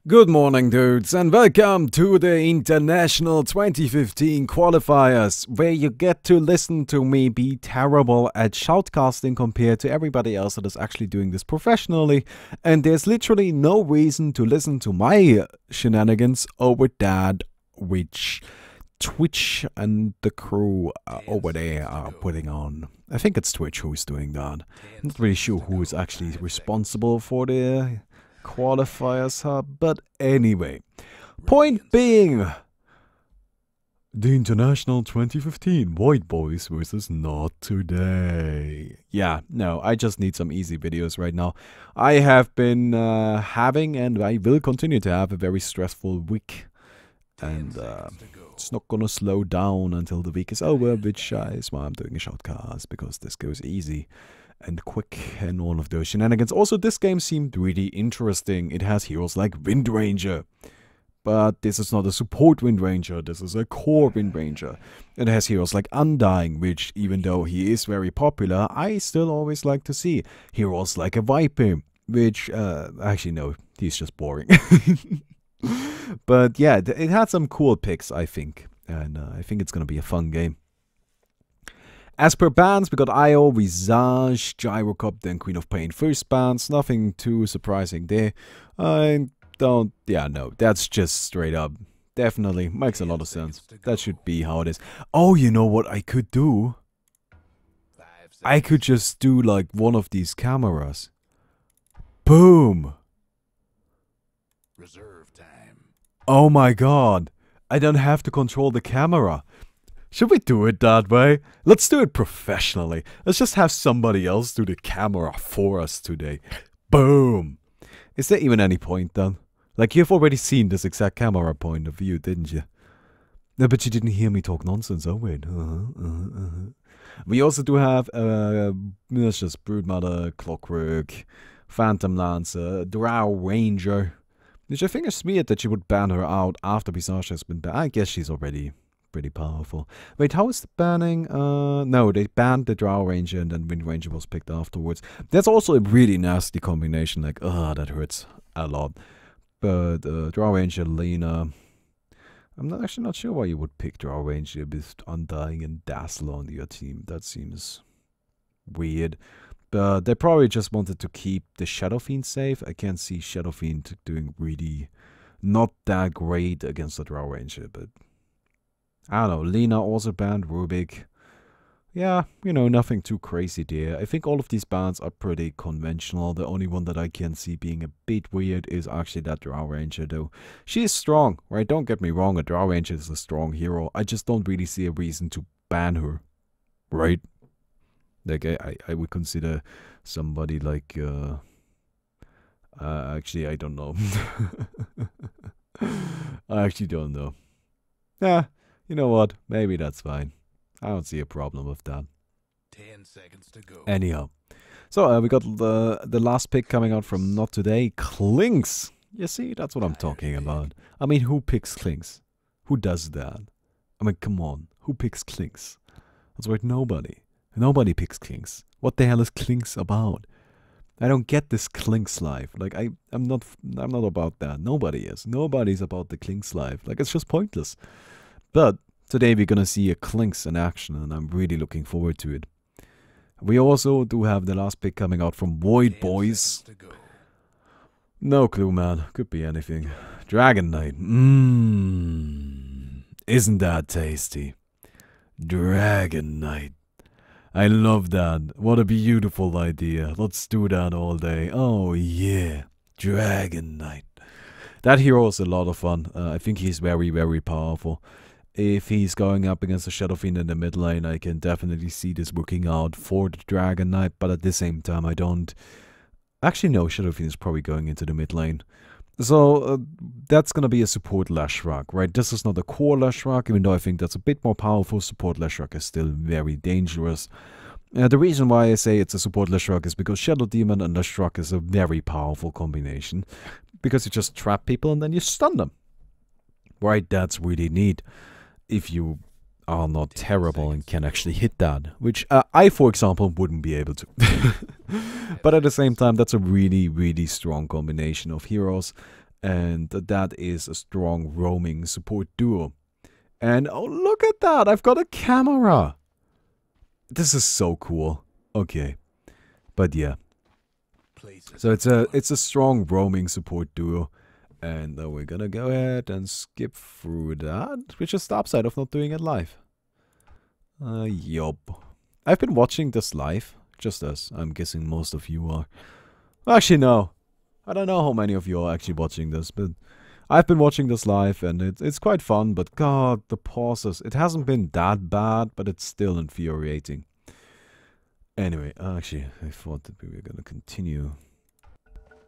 Good morning, dudes, and welcome to the International 2015 Qualifiers, where you get to listen to me be terrible at shoutcasting compared to everybody else that is actually doing this professionally, and there's literally no reason to listen to my shenanigans over that which Twitch and the crew over there are putting on. I think it's Twitch who's doing that. I'm not really sure who is actually responsible for the qualifiers hub, but anyway, point being, the International 2015 White Boys versus Not Today. Yeah, no, I just need some easy videos right now. I have been having, and I will continue to have, a very stressful week, and it's not gonna slow down until the week is over, which is why I'm doing a shoutcast, because this goes easy and quick and all of those shenanigans. Also, this game seemed really interesting. It has heroes like Wind Ranger, but this is not a support Wind Ranger, this is a core Wind Ranger. It has heroes like Undying, which, even though he is very popular, I still always like to see. Heroes like a Viper, which, actually no, he's just boring. But yeah, it had some cool picks, I think, and I think it's gonna be a fun game. As per bans, we got Io, Visage, Gyrocopter, and Queen of Pain first bans. Nothing too surprising there. Yeah, no, that's just straight up. Definitely makes a lot of sense. That should be how it is. Oh, you know what I could do? I could just do like one of these cameras. Boom! Reserve time. Oh my god. I don't have to control the camera. Should we do it that way? Let's do it professionally. Let's just have somebody else do the camera for us today. Boom! Is there even any point then? Like, you've already seen this exact camera point of view, didn't you? No, but you didn't hear me talk nonsense, oh wait. We also do have, let's just Broodmother, Clockwork, Phantom Lancer, Drow Ranger. Which I think is weird that you would ban her out after Visage has been banned. I guess she's already pretty powerful. Wait, how is the banning? No, they banned the Drow Ranger and then Wind Ranger was picked afterwards. That's also a really nasty combination, like, that hurts a lot. But Drow Ranger, Lena, I'm actually not sure why you would pick Drow Ranger with Undying and Dazzler on your team. That seems weird. But they probably just wanted to keep the Shadow Fiend safe. I can't see Shadow Fiend doing really not that great against the Drow Ranger, but I don't know. Lena also banned, Rubik. Yeah, you know, nothing too crazy there. I think all of these bans are pretty conventional. The only one that I can see being a bit weird is actually that Drow Ranger, though. She is strong, right? Don't get me wrong, a Drow Ranger is a strong hero. I just don't really see a reason to ban her, right? Like, I would consider somebody like, actually, I don't know. I actually don't know. Yeah. You know what? Maybe that's fine. I don't see a problem with that. 10 seconds to go. Anyhow. So, we got the last pick coming out from Not Today. Clinks. You see, that's what I'm talking about. I mean, who picks Clinks? Who does that? I mean, come on. Who picks Clinks? That's right, nobody. Nobody picks Clinks. What the hell is Clinks about? I don't get this Clinks life. Like, I'm not about that. Nobody is. Nobody's about the Clinks life. Like, it's just pointless. But today we're gonna see a Clinks in action, and I'm really looking forward to it. We also do have the last pick coming out from Void Boys. No clue, man. Could be anything. Dragon Knight. Isn't that tasty? Dragon Knight. I love that. What a beautiful idea. Let's do that all day. Oh yeah. Dragon Knight. That hero is a lot of fun. I think he's very, very powerful. If he's going up against a Shadow Fiend in the mid lane, I can definitely see this working out for the Dragon Knight, but at the same time, I don't. Actually, no, Shadow Fiend is probably going into the mid lane. So, that's gonna be a support Leshrac, right? This is not a core Leshrac, even though I think that's a bit more powerful. Support Leshrac is still very dangerous. The reason why I say it's a support Leshrac is because Shadow Demon and Leshrac is a very powerful combination. Because you just trap people and then you stun them. Right, that's really neat. If you are not terrible and can actually hit that, which I, for example, wouldn't be able to. But at the same time, that's a really, really strong combination of heroes. And that is a strong roaming support duo. And oh, look at that! I've got a camera! This is so cool. Okay. But yeah. So it's a strong roaming support duo. And we're gonna go ahead and skip through that, which is the upside of not doing it live. Yup. I've been watching this live, just as I'm guessing most of you are. Actually, no. I don't know how many of you are actually watching this, but I've been watching this live, and it's quite fun, but god, the pauses. It hasn't been that bad, but it's still infuriating. Anyway, actually, I thought that we were gonna continue.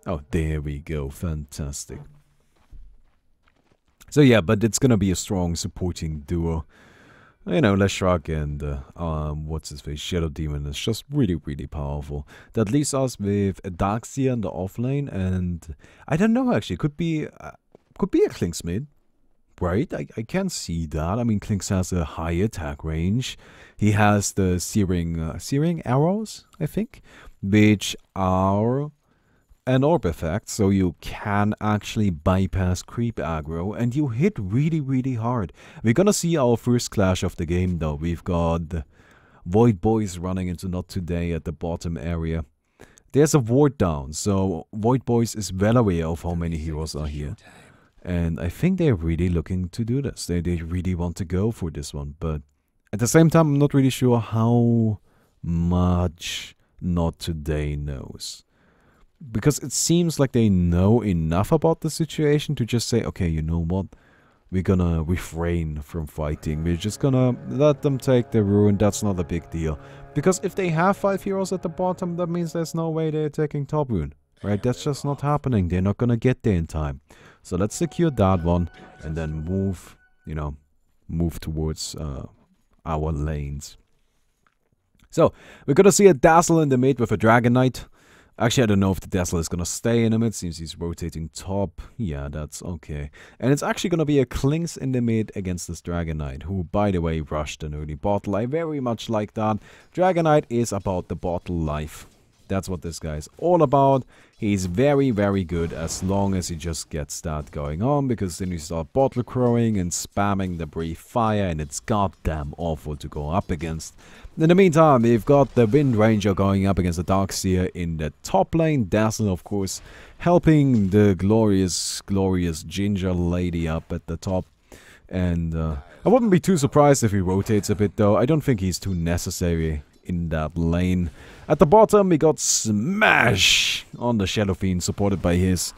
Oh, there we go. Fantastic. So yeah, but it's gonna be a strong supporting duo. You know, Leshrac and what's his face, Shadow Demon is just really, really powerful. That leaves us with a Darkseer in the offlane, and I don't know actually. Could be a Klinksmith, right? I can see that. I mean, Klinks has a high attack range. He has the searing arrows, I think, which are an orb effect, so you can actually bypass creep aggro, and you hit really, really hard. We're gonna see our first clash of the game, though. We've got Void Boys running into NoT today at the bottom area. There's a ward down, so Void Boys is well aware of how many heroes are here. And I think they're really looking to do this. They really want to go for this one, but at the same time, I'm not really sure how much NoT today knows. Because it seems like they know enough about the situation to just say, okay, you know what? We're gonna refrain from fighting. We're just gonna let them take the ruin. That's not a big deal. Because if they have 5 heroes at the bottom, that means there's no way they're taking top rune. Right? That's just not happening. They're not gonna get there in time. So let's secure that one and then move, you know, move towards our lanes. So, we're gonna see a Dazzle in the mid with a Dragon Knight. Actually, I don't know if the Dazzle is going to stay in the mid, since he's rotating top. Yeah, that's okay. And it's actually going to be a Klinks in the mid against this Dragon Knight, who, by the way, rushed an early bottle. I very much like that. Dragon Knight is about the bottle life. That's what this guy is all about. He's very, very good as long as he just gets that going on, because then you start bottle crowing and spamming the brief fire, and it's goddamn awful to go up against. In the meantime, we've got the Wind Ranger going up against the Darkseer in the top lane. Dazzle, of course, helping the glorious, glorious Ginger Lady up at the top. And I wouldn't be too surprised if he rotates a bit, though. I don't think he's too necessary in that lane. At the bottom, we got Smash on the Shadow Fiend, supported by his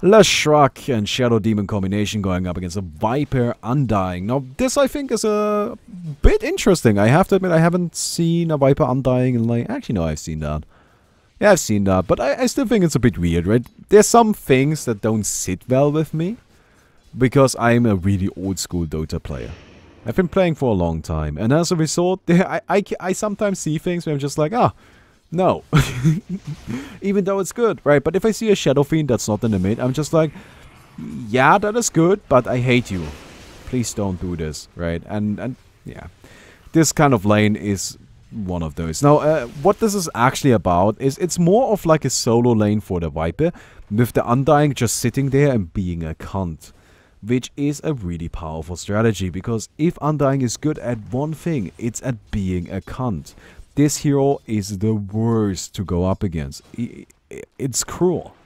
Leshrac and Shadow Demon combination going up against a Viper Undying. Now, this I think is a bit interesting. I have to admit, I haven't seen a Viper Undying in lane. Actually, no, I've seen that. Yeah, I've seen that, but I still think it's a bit weird, right? There's some things that don't sit well with me, because I'm a really old school Dota player. I've been playing for a long time, and as a result, I sometimes see things where I'm just like, ah, no. Even though it's good, right? But if I see a Shadow Fiend that's not in the mid, I'm just like, yeah, that is good, but I hate you. Please don't do this, right? And yeah, this kind of lane is one of those. Now, what this is actually about is it's more of like a solo lane for the Viper, with the Undying just sitting there and being a cunt. Which is a really powerful strategy, because if Undying is good at one thing, it's at being a cunt. This hero is the worst to go up against. It's cruel.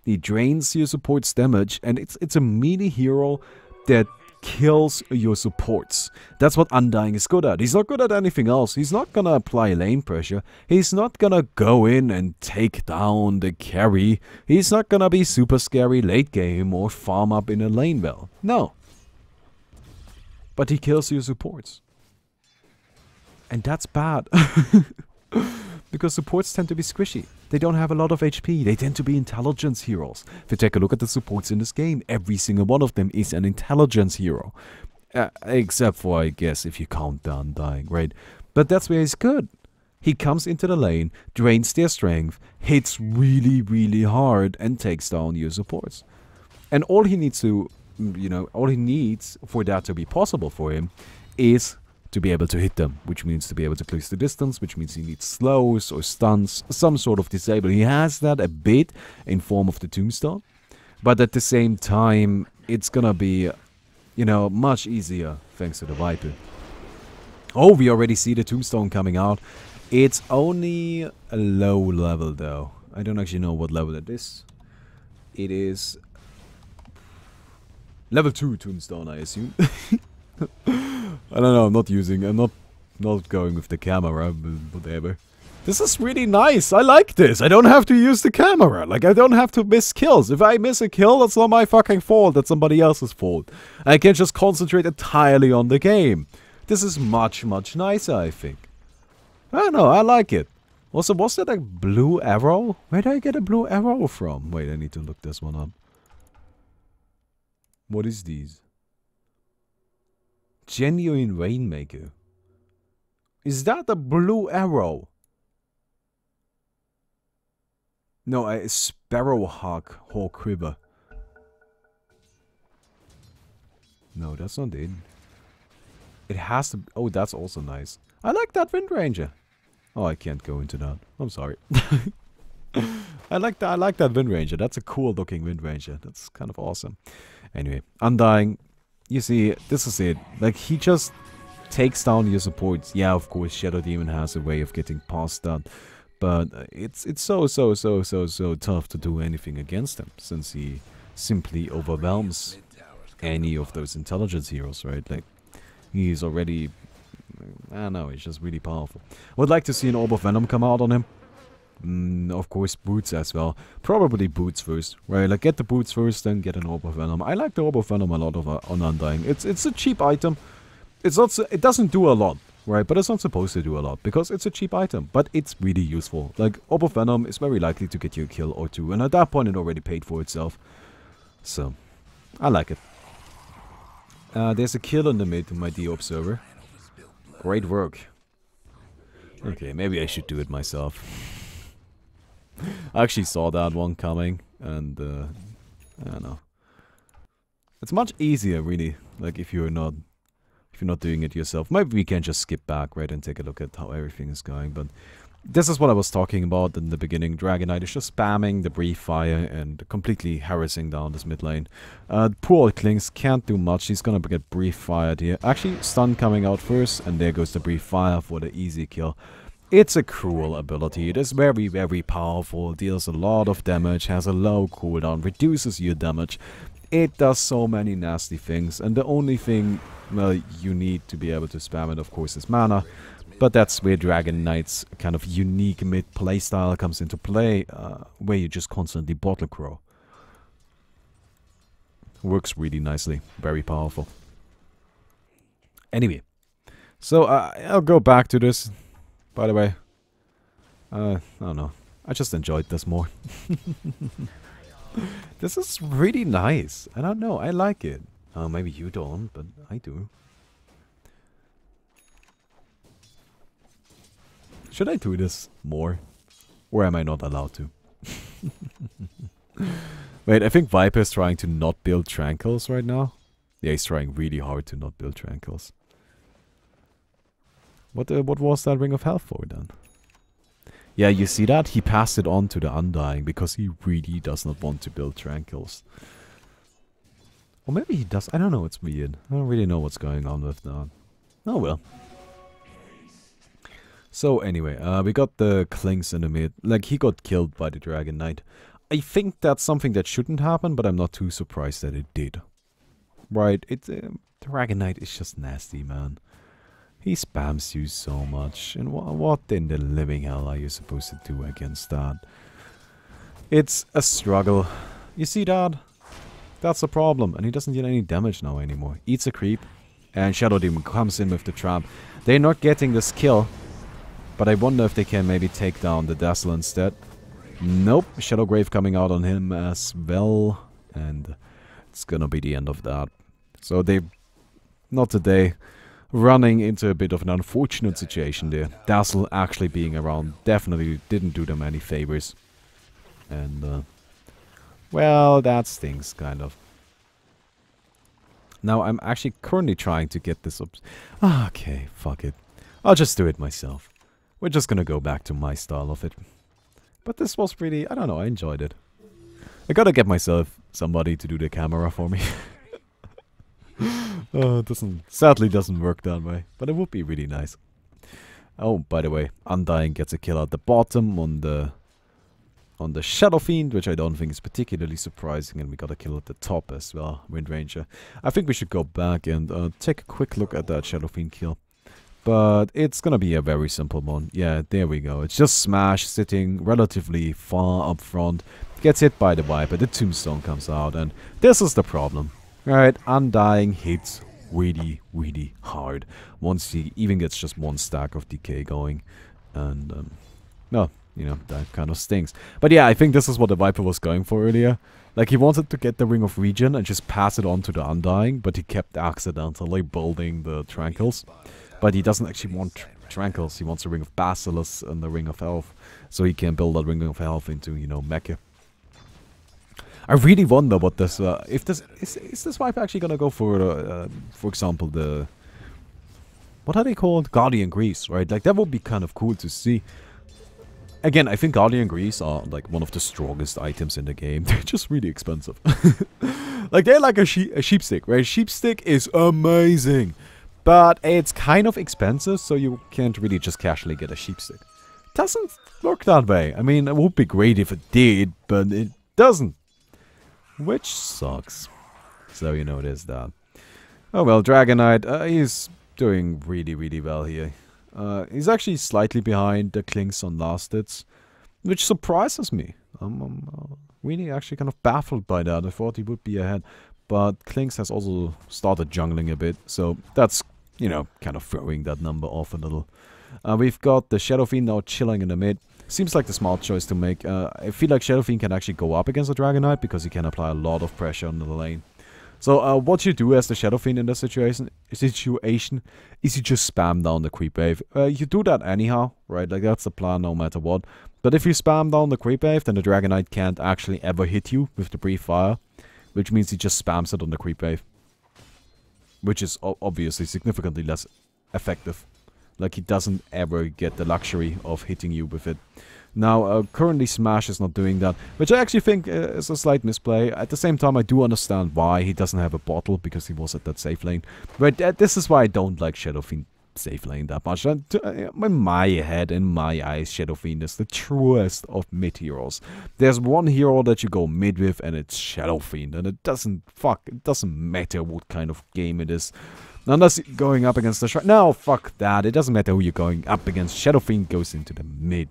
He drains your support's damage, and it's a melee hero that kills your supports. That's what Undying is good at. He's not good at anything else. He's not gonna apply lane pressure. He's not gonna go in and take down the carry. He's not gonna be super scary late game or farm up in a lane well. No. But he kills your supports. And that's bad. Because supports tend to be squishy. They don't have a lot of HP. They tend to be intelligence heroes. If you take a look at the supports in this game, every single one of them is an intelligence hero. Except for, I guess, if you count the Undying, right? But that's where he's good. He comes into the lane, drains their strength, hits really, really hard, and takes down your supports. And all he needs to, all he needs for that to be possible for him is to be able to hit them, which means to be able to close the distance, which means he needs slows or stuns, some sort of disable. He has that a bit in form of the Tombstone, But at the same time, it's gonna be, you know, much easier thanks to the Viper. Oh, we already see the tombstone coming out. It's only a low level though. I don't actually know what level it is. It is level 2 tombstone, I assume. I don't know, I'm not going with the camera, but whatever. This is really nice. I like this. I don't have to use the camera. Like, I don't have to miss kills. If I miss a kill, that's not my fucking fault. That's somebody else's fault. I can just concentrate entirely on the game. This is much, much nicer, I think. I don't know. I like it. Also, was that a blue arrow? Where did I get a blue arrow from? Wait, I need to look this one up. What is these? Genuine Rainmaker. Is that a blue arrow? No, a Sparrowhawk Hawk River. No, that's not it. It has to... Oh, that's also nice. I like that Wind Ranger. Oh, I can't go into that. I'm sorry. I like that Wind Ranger. That's a cool looking Wind Ranger. That's kind of awesome. Anyway, Undying. You see, this is it. Like, he just takes down your supports. Yeah, of course, Shadow Demon has a way of getting past that. But it's so tough to do anything against him, since he simply overwhelms any of those intelligence heroes, right? Like, he's already, I don't know, he's just really powerful. Would like to see an Orb of Venom come out on him. Of course, boots as well. Probably boots first, right? Like, get the boots first, then get an Orb of Venom. I like the Orb of Venom a lot on Undying. It's a cheap item. It's not. It doesn't do a lot. Right, but it's not supposed to do a lot, because it's a cheap item, but it's really useful. Like, Orb of Venom is very likely to get you a kill or two, and at that point it already paid for itself. So, I like it. There's a kill in the mid, my dear observer. Great work. Okay, maybe I should do it myself. I actually saw that one coming, and, I don't know. It's much easier, really, like, if you're not doing it yourself. Maybe we can just skip back, right, and take a look at how everything is going. But this is what I was talking about in the beginning. Dragon Knight is just spamming the brief fire and completely harassing down this mid lane. Poor old Klings can't do much. He's gonna get brief fired here. Actually, stun coming out first, and there goes the brief fire for the easy kill. It's a cruel ability. It is very, very powerful. Deals a lot of damage, has a low cooldown, reduces your damage. It does so many nasty things, and the only thing, well, you need to be able to spam it, of course, is mana. But that's where Dragon Knight's kind of unique mid playstyle comes into play, where you just constantly bottle crow. Works really nicely, very powerful. Anyway, so I'll go back to this. By the way, I don't know, I just enjoyed this more. This is really nice. I don't know, I like it. Maybe you don't, but I do. Should I do this more? Or am I not allowed to? Wait, I think Viper is trying to not build Tranquils right now. Yeah, he's trying really hard to not build Tranquils. What was that Ring of Health for then? Yeah, you see that? He passed it on to the Undying because he really does not want to build Tranquils. Or maybe he does. I don't know. It's weird. I don't really know what's going on with that. Oh well. So anyway, we got the Klings in the mid. Like, he got killed by the Dragon Knight. I think that's something that shouldn't happen, but I'm not too surprised that it did. Right? Dragon Knight is just nasty, man. He spams you so much. And what in the living hell are you supposed to do against that? It's a struggle. You see that? That's the problem. And he doesn't get any damage now anymore. Eats a creep. And Shadow Demon comes in with the trap. They're not getting this kill. But I wonder if they can maybe take down the Dazzle instead. Nope. Shadow Grave coming out on him as well. And it's gonna be the end of that. So they... Not today. Running into a bit of an unfortunate situation there. Dazzle actually being around definitely didn't do them any favors. And, well, that stings, kind of. Now, I'm actually currently trying to get this up. Okay, fuck it. I'll just do it myself. We're just gonna go back to my style of it. But this was really, I don't know, I enjoyed it. I gotta get myself somebody to do the camera for me. Sadly doesn't work that way, but it would be really nice. Oh, by the way, Undying gets a kill at the bottom on the Shadow Fiend, which I don't think is particularly surprising, and we got a kill at the top as well, Wind Ranger. I think we should go back and take a quick look at that Shadow Fiend kill. But it's gonna be a very simple one. Yeah, there we go. It's just Smash sitting relatively far up front, gets hit by the Viper, the Tombstone comes out, and this is the problem. Right, Undying hits really, really hard once he even gets just one stack of decay going, and no, you know, that kind of stings. But yeah, I think this is what the Viper was going for earlier. Like, he wanted to get the Ring of Regen and just pass it on to the Undying, but he kept accidentally building the Tranquils. But he doesn't actually want Tranquils, he wants a Ring of Basilisk and the Ring of Health, so he can build that Ring of Health into, you know, Mecha. I really wonder what this, if this, is this Viper actually gonna go for example, the, what are they called? Guardian Grease, right? Like, that would be kind of cool to see. Again, I think Guardian Grease are, like, one of the strongest items in the game. They're just really expensive. Like, they're like a sheepstick, right? Sheepstick is amazing, but it's kind of expensive, so you can't really just casually get a sheepstick. Doesn't work that way. I mean, it would be great if it did, but it doesn't. Which sucks. So, you know, there's that. Oh well, Dragonite, he's doing really, really well here. He's actually slightly behind the Klinks on last hits, which surprises me. I'm really actually kind of baffled by that. I thought he would be ahead, but Klinks has also started jungling a bit, so that's, you know, kind of throwing that number off a little. We've got the Shadow Fiend now chilling in the mid. Seems like the smart choice to make. I feel like Shadow Fiend can actually go up against the Dragonite because he can apply a lot of pressure on the lane. So what you do as the Shadow Fiend in this situation is you just spam down the creep wave. You do that anyhow, right? Like, that's the plan no matter what. But if you spam down the creep wave, then the Dragonite can't actually ever hit you with the brief fire, which means he just spams it on the creep wave, which is obviously significantly less effective. Like, he doesn't ever get the luxury of hitting you with it. Now, currently Smash is not doing that, which I actually think is a slight misplay. At the same time, I do understand why he doesn't have a bottle, because he was at that safe lane. But this is why I don't like Shadow Fiend safe lane that much. In my head, in my eyes, Shadow Fiend is the truest of mid heroes. There's one hero that you go mid with, and it's Shadow Fiend, and it doesn't matter what kind of game it is. Unless you're going up against the No, fuck that. It doesn't matter who you're going up against. Shadow Fiend goes into the mid.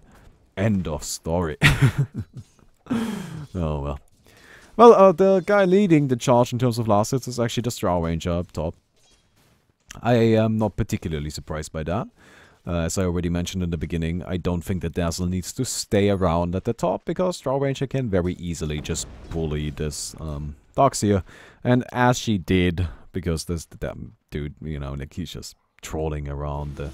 End of story. Oh, well. Well, the guy leading the charge in terms of last hits is actually the Straw Ranger up top. I am not particularly surprised by that. As I already mentioned in the beginning, I don't think that Dazzle needs to stay around at the top, because Straw Ranger can very easily just bully this Darkseer. And as she did, because this damn dude, you know, like, he's just trolling around the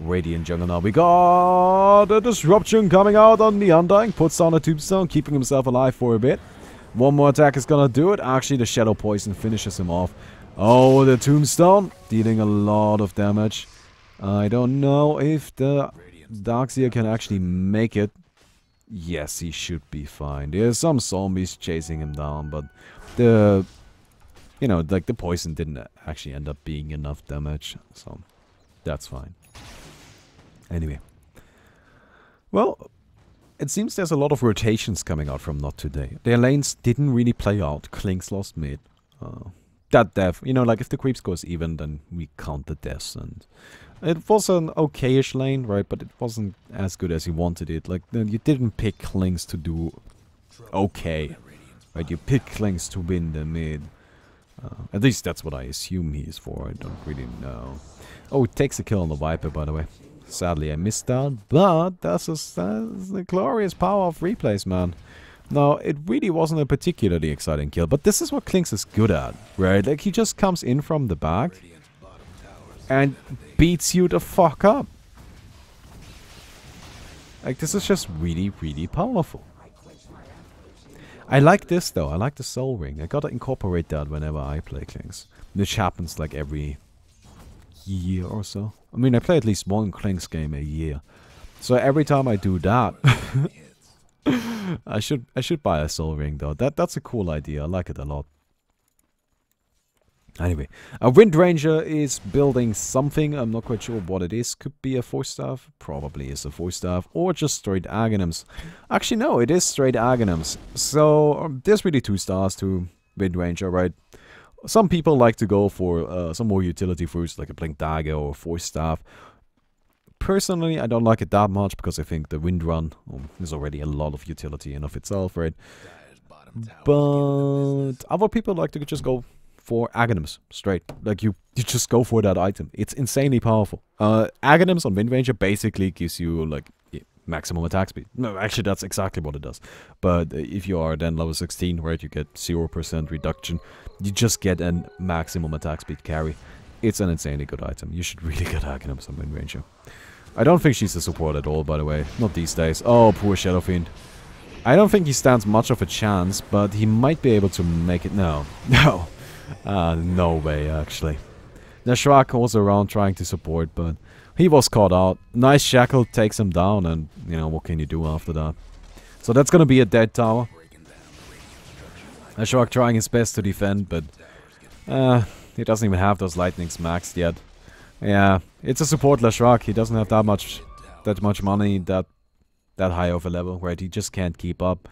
Radiant jungle now. We got a disruption coming out on the Undying. Puts down a Tombstone, keeping himself alive for a bit. One more attack is gonna do it. Actually, the Shadow Poison finishes him off. Oh, the Tombstone, dealing a lot of damage. I don't know if the Darkseer can actually make it. Yes, he should be fine. There's some zombies chasing him down, but the, you know, like, the poison didn't actually end up being enough damage, so that's fine. Anyway. Well, it seems there's a lot of rotations coming out from NoT today. Their lanes didn't really play out. Klinks lost mid. That death, you know, like, if the creeps goes even, then we count the deaths. And it was an okay-ish lane, right? But it wasn't as good as you wanted it. Like, you didn't pick Klinks to do okay, right? You picked Klinks to win the mid. At least that's what I assume he is for. I don't really know. Oh, it takes a kill on the Viper, by the way. Sadly, I missed that, but that's the glorious power of replays, man. Now, it really wasn't a particularly exciting kill, but this is what Klinks is good at, right? Like, he just comes in from the back and beats you the fuck up. Like, this is just really, really powerful. I like this, though. I like the Soul Ring. I gotta incorporate that whenever I play Klinks. Which happens, like, every year or so. I mean, I play at least one Klinks game a year. So every time I do that, I should buy a soul ring though. That's a cool idea. I like it a lot. Anyway, a Wind Ranger is building something. I'm not quite sure what it is. Could be a 4-staff. Probably is a 4-staff. Or just straight Aghanims. Actually, no, it is straight Aghanims. So, there's really 2 stars to Wind Ranger, right? Some people like to go for some more utility fruits, like a Blink Dagger or 4-staff. Personally, I don't like it that much, because I think the Wind Run is already a lot of utility in of itself, right? But other people like to just go for Aghanims, straight. Like, you just go for that item. It's insanely powerful. Aghanims on Wind Ranger basically gives you, like, maximum attack speed. No, actually, that's exactly what it does. But if you are then level 16, right, you get 0% reduction. You just get a maximum attack speed carry. It's an insanely good item. You should really get Aghanims on Wind Ranger. I don't think she's a support at all, by the way. Not these days. Oh, poor Shadow Fiend. I don't think he stands much of a chance, but he might be able to make it. No. No. No way, actually. Nashrak was around trying to support, but he was caught out. Nice shackle takes him down, and, you know, what can you do after that? So that's gonna be a dead tower. Nashrak trying his best to defend, but he doesn't even have those lightnings maxed yet. Yeah, it's a support Lashrak. He doesn't have that much money, that high of a level, right? He just can't keep up,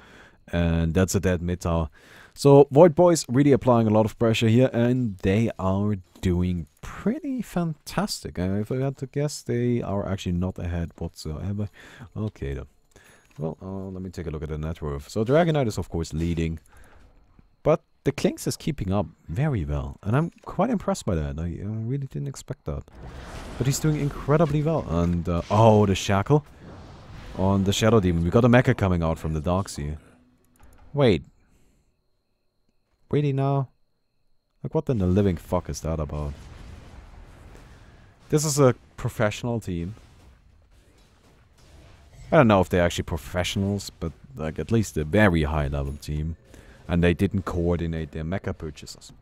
and that's a dead mid tower. So, Void Boys really applying a lot of pressure here, and they are doing pretty fantastic. If I had to guess, they are actually not ahead whatsoever. Okay, then. Well, let me take a look at the net worth. So, Dragonite is, of course, leading, but the Klinks is keeping up very well, and I'm quite impressed by that. I really didn't expect that. But he's doing incredibly well, and, oh, the Shackle on the Shadow Demon. We got a Mecha coming out from the Dark Sea. Wait. Really now? Like, what in the living fuck is that about? This is a professional team. I don't know if they're actually professionals, but, like, at least a very high level team. And they didn't coordinate their mecha purchases.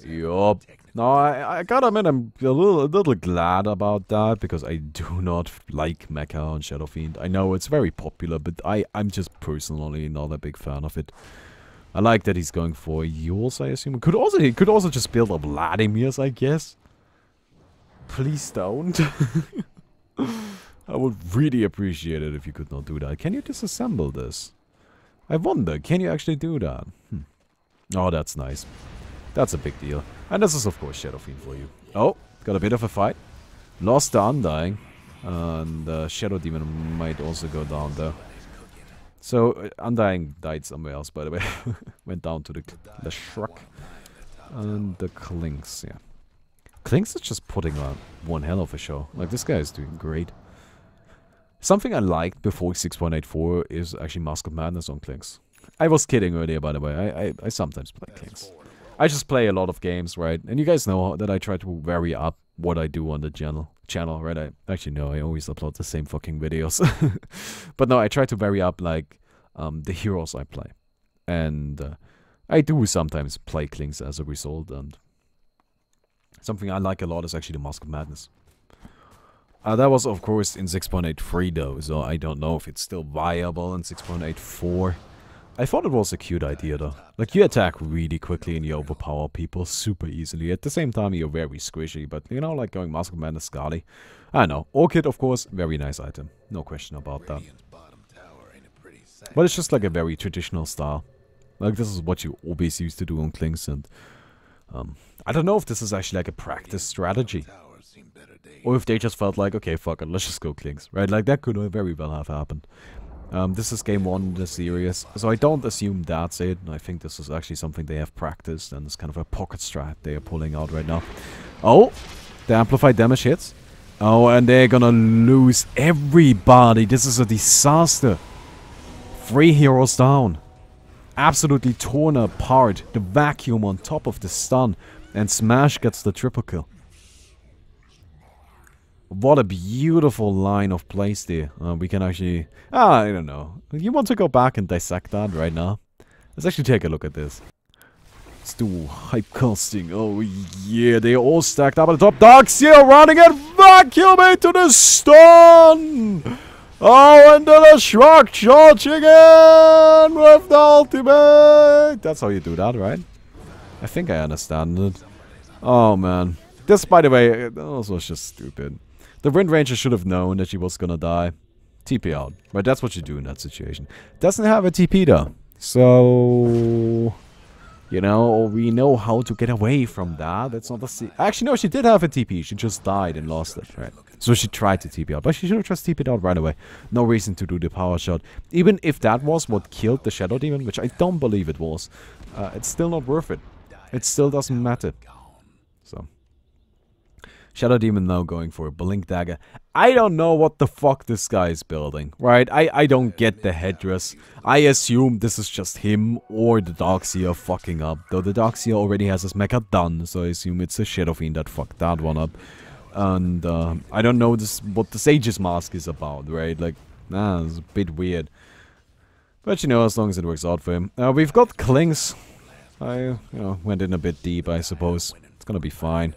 Yup. No, I gotta admit, I'm a little glad about that, because I do not like mecha on Shadow Fiend. I know it's very popular, but I'm just personally not a big fan of it. I like that he's going for Yules, I assume. He could also just build up Vladimirs, I guess. Please don't. I would really appreciate it if you could not do that. Can you disassemble this? I wonder, can you actually do that? Oh, that's nice. That's a big deal. And this is, of course, Shadow Fiend for you. Oh, got a bit of a fight. Lost the Undying. And Shadow Demon might also go down there. So, Undying died somewhere else, by the way. Went down to the Shrug. And the Klinks, yeah. Klinks is just putting on one hell of a show. Like, this guy is doing great. Something I liked before 6.84 is actually Mask of Madness on Klinks. I was kidding earlier, by the way. I sometimes play Klinks. I just play a lot of games, right? And you guys know that I try to vary up what I do on the channel, right? I always upload the same fucking videos. But no, I try to vary up, like, the heroes I play. And I do sometimes play Klinks as a result, and something I like a lot is actually the Mask of Madness. That was, of course, in 6.83 though, so I don't know if it's still viable in 6.84. I thought it was a cute idea though. Like, you attack really quickly and you overpower people super easily. At the same time, you're very squishy, but, you know, like going Mask of Madness Scarly. I don't know. Orchid, of course, very nice item. No question about that. But it's just like a very traditional style. Like, this is what you always used to do on Klinks, and I don't know if this is actually like a practice strategy. Or if they just felt like, okay, fuck it, let's just go Klinks, right? Like, that could very well have happened. This is game 1 in the series, so I don't assume that's it. I think this is actually something they have practiced, and it's kind of a pocket strat they are pulling out right now. Oh, the amplified damage hits. Oh, and they're gonna lose everybody. This is a disaster. 3 heroes down. Absolutely torn apart. The vacuum on top of the stun, and Smash gets the triple kill. What a beautiful line of plays there. We can actually... I don't know. You want to go back and dissect that right now? Let's actually take a look at this. Let's do hype casting. Oh yeah, they all stacked up at the top. Darkseer running and vacuum into the stun! Oh, and then a shrug charge again with the ultimate. That's how you do that, right? I think I understand it. Oh, man. This, by the way, this was just stupid. The Wind Ranger should have known that she was gonna die. TP out. Right, that's what you do in that situation. Doesn't have a TP, though. So... You know, we know how to get away from that. That's not the... Actually, no, she did have a TP. She just died and lost it, right? So she tried to TP out. But she should have just TP'd out right away. No reason to do the power shot. Even if that was what killed the Shadow Demon, which I don't believe it was, it's still not worth it. It still doesn't matter. So... Shadow Demon now going for a Blink Dagger. I don't know what the fuck this guy is building, right? I don't get the headdress. I assume this is just him or the Darkseer fucking up. Though the Darkseer already has his mecha done, so I assume it's a Shadow Fiend that fucked that one up. And I don't know what the Sage's Mask is about, right? Like, it's a bit weird. But you know, as long as it works out for him. We've got Klings. I, went in a bit deep, I suppose. It's gonna be fine.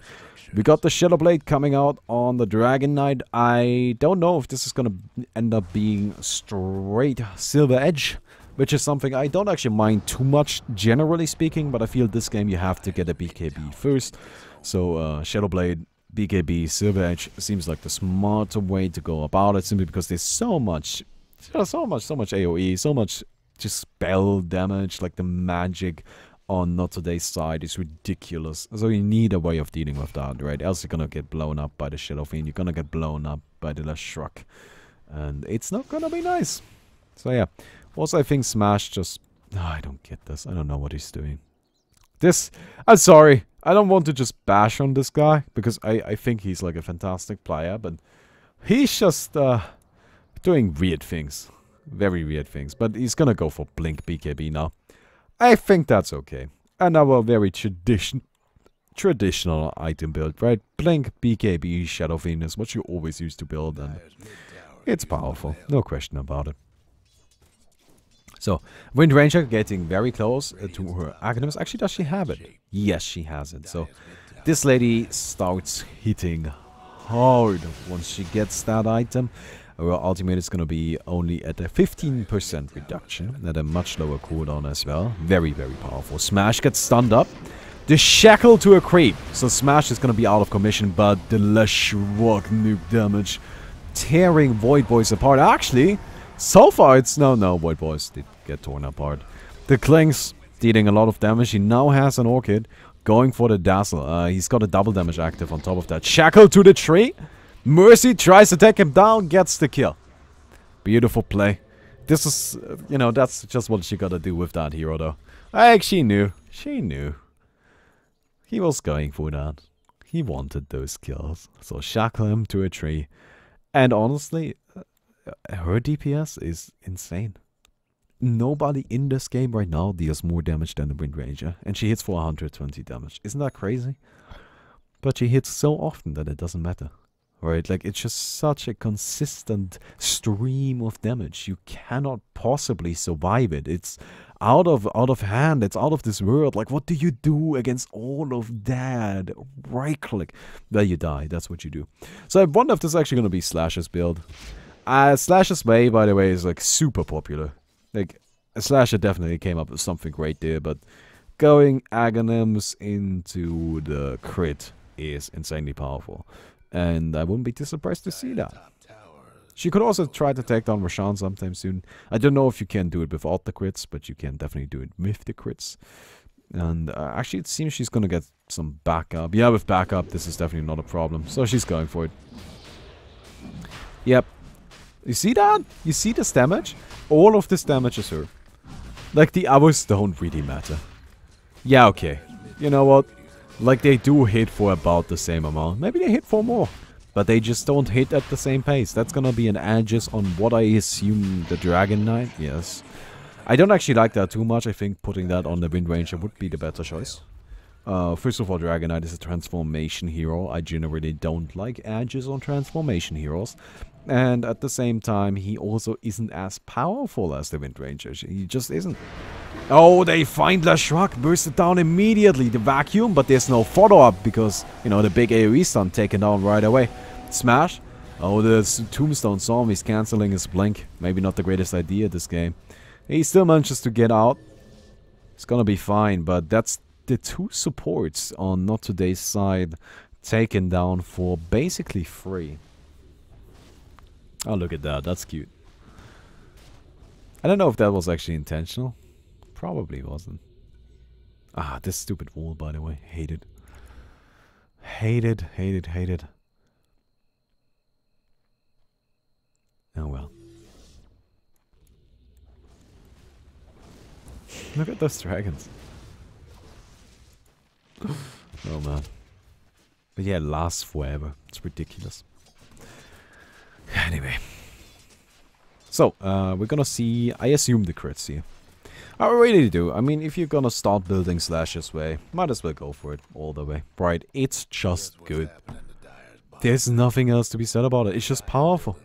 We got the Shadow Blade coming out on the Dragon Knight. I don't know if this is gonna end up being straight Silver Edge, which is something I don't actually mind too much, generally speaking, but I feel this game you have to get a BKB first. So, Shadow Blade, BKB, Silver Edge seems like the smarter way to go about it, simply because there's so much AoE, so much just spell damage, like the magic on Not Today's side is ridiculous. So you need a way of dealing with that, right? Else you're gonna get blown up by the Shadow Fiend, you're gonna get blown up by the Shrug. And it's not gonna be nice. So yeah. Also I think Smash just... I don't get this. I don't know what he's doing. I'm sorry. I don't want to just bash on this guy, because I think he's like a fantastic player, but he's just doing weird things. Very weird things. But he's gonna go for Blink BKB now. I think that's okay. And our very traditional item build, right? Blink, BKB, Shadow Fiend is what you always used to build, and it's powerful. No question about it. So, Wind Ranger getting very close to her Aghanim's. Actually, does she have it? Yes, she has it. So, this lady starts hitting hard once she gets that item. Our ultimate is going to be only at a 15% reduction, at a much lower cooldown as well. Very, very powerful. Smash gets stunned up. The shackle to a creep. So Smash is going to be out of commission, but the Shrug nuke damage tearing Void Boys apart. Actually, so far it's... No, Void Boys did get torn apart. The Klings dealing a lot of damage. He now has an Orchid going for the Dazzle. He's got a double damage active on top of that. Shackle to the tree. Mercy tries to take him down, gets the kill. Beautiful play. This is, that's just what she gotta do with that hero, though. She knew. She knew. He was going for that. He wanted those kills. So shackle him to a tree. And honestly, her DPS is insane. Nobody in this game right now deals more damage than the Wind Ranger. And she hits for 120 damage. Isn't that crazy? But she hits so often that it doesn't matter. Right, like it's just such a consistent stream of damage. You cannot possibly survive it. It's out of hand. It's out of this world. Like, what do you do against all of that? Right click, there you die. That's what you do. So I wonder if this is actually gonna be Slash's build. Slash's way, by the way, is like super popular. Like Slasher definitely came up with something great there, but going Aghanims into the crit is insanely powerful. And I wouldn't be too surprised to see that. She could also try to take down Roshan sometime soon. I don't know if you can do it without the crits, but you can definitely do it with the crits. And actually, it seems she's going to get some backup. Yeah, with backup, this is definitely not a problem. So she's going for it. Yep. You see that? You see this damage? All of this damage is her. Like, the hours don't really matter. Yeah, okay. You know what? Like, they do hit for about the same amount. Maybe they hit for more. But they just don't hit at the same pace. That's gonna be an edges on what I assume the Dragon Knight. Yes. I don't actually like that too much. I think putting that on the Wind Ranger would be the better choice. First of all, Dragon Knight is a transformation hero. I generally don't like edges on transformation heroes. And at the same time, he also isn't as powerful as the Wind Ranger. He just isn't. Oh, they find the Shrug, burst it down immediately, the vacuum, but there's no follow-up because, you know, the big AoE stun taken down right away. Smash, Oh, the Tombstone Zombie's cancelling his blink. Maybe not the greatest idea this game. He still manages to get out. It's gonna be fine, but that's the 2 supports on Not Today's side taken down for basically free. Oh, look at that. That's cute. I don't know if that was actually intentional. Probably wasn't. Ah, this stupid wall, by the way. Hate it. Hate it, hate it, hate it. Oh well. Look at those dragons. Oh man. But yeah, it lasts forever. It's ridiculous. Anyway. So, we're gonna see, I assume, the crits here. I really do. I mean, if you're gonna start building Slash's way, might as well go for it all the way. Right, it's just good. There's nothing else to be said about it. It's just powerful.